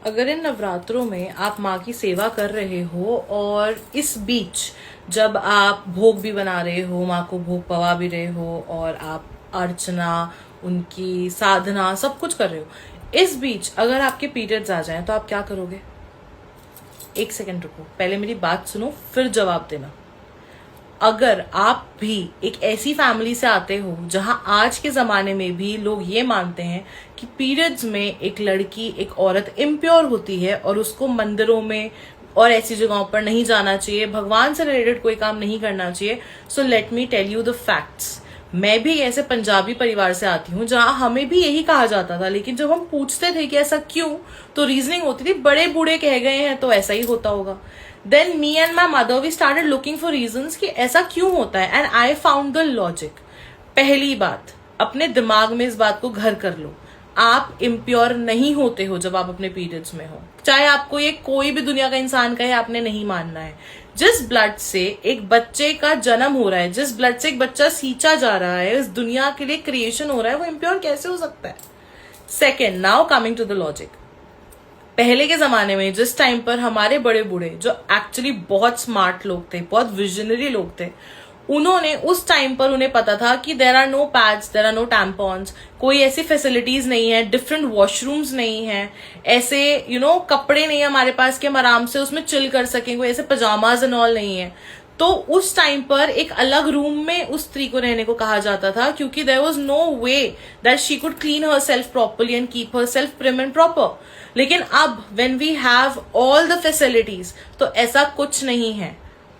अगर इन नवरात्रों में आप माँ की सेवा कर रहे हो और इस बीच जब आप भोग भी बना रहे हो, माँ को भोग पवा भी रहे हो और आप अर्चना, उनकी साधना सब कुछ कर रहे हो, इस बीच अगर आपके पीरियड्स आ जाएं तो आप क्या करोगे? एक सेकंड रुको, पहले मेरी बात सुनो फिर जवाब देना। अगर आप भी एक ऐसी फैमिली से आते हो जहां आज के जमाने में भी लोग ये मानते हैं कि पीरियड्स में एक लड़की, एक औरत इम्प्योर होती है और उसको मंदिरों में और ऐसी जगहों पर नहीं जाना चाहिए, भगवान से रिलेटेड कोई काम नहीं करना चाहिए, so let me tell you the facts. मैं भी ऐसे पंजाबी परिवार से आती हूँ जहां हमें भी यही कहा जाता था, लेकिन जब हम पूछते थे कि ऐसा क्यों, तो रीजनिंग होती थी बड़े बूढ़े कह गए हैं तो ऐसा ही होता होगा। Then me and my mother we started looking for reasons कि ऐसा क्यों होता है, and I found the logic. पहली बात, अपने दिमाग में इस बात को घर कर लो, आप इम्प्योर नहीं होते हो जब आप अपने पीरियड्स में हो। चाहे आपको ये कोई भी दुनिया का इंसान कहे, आपने नहीं मानना है। जिस ब्लड से एक बच्चे का जन्म हो रहा है, जिस ब्लड से एक बच्चा सींचा जा रहा है, इस दुनिया के लिए क्रिएशन हो रहा है, वो इम्प्योर कैसे हो सकता है? Second, now coming to the logic. पहले के जमाने में जिस टाइम पर हमारे बड़े बूढ़े, जो एक्चुअली बहुत स्मार्ट लोग थे, बहुत विजनरी लोग थे, उन्होंने उस टाइम पर उन्हें पता था कि there are no pads, there are no tampons, कोई ऐसी फैसिलिटीज नहीं है, डिफरेंट वॉशरूम्स नहीं है, ऐसे कपड़े नहीं है हमारे पास कि हम आराम से उसमें चिल कर सकें, कोई ऐसे पजामाज एंड ऑल नहीं है। तो उस टाइम पर एक अलग रूम में उस स्त्री को रहने को कहा जाता था, क्योंकि there was no way that she could clean herself properly and keep herself prim and proper. लेकिन अब when we have all the facilities, तो ऐसा कुछ नहीं है।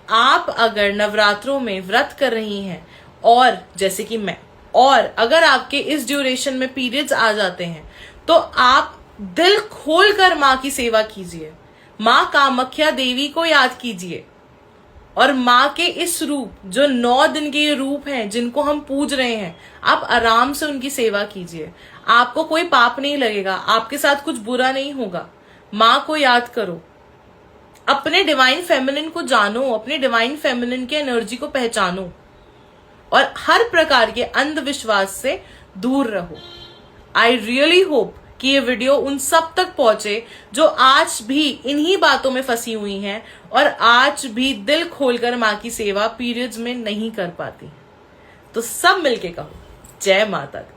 आप अगर नवरात्रों में व्रत कर रही हैं, और जैसे कि मैं, और अगर आपके इस ड्यूरेशन में पीरियड्स आ जाते हैं, तो आप दिल खोलकर माँ की सेवा कीजिए, माँ कामाख्या देवी को याद कीजिए, और माँ के इस रूप, जो 9 दिन के ये रूप हैं जिनको हम पूज रहे हैं, आप आराम से उनकी सेवा कीजिए। आपको कोई पाप नहीं लगेगा, आपके साथ कुछ बुरा नहीं होगा। माँ को याद करो, अपने डिवाइन फेमिनिन को जानो, अपने डिवाइन फेमिनिन के एनर्जी को पहचानो, और हर प्रकार के अंधविश्वास से दूर रहो। आई रियली होप कि ये वीडियो उन सब तक पहुंचे जो आज भी इन्हीं बातों में फंसी हुई हैं और आज भी दिल खोलकर माँ की सेवा पीरियड्स में नहीं कर पाती। तो सब मिलके कहो, जय माता दी।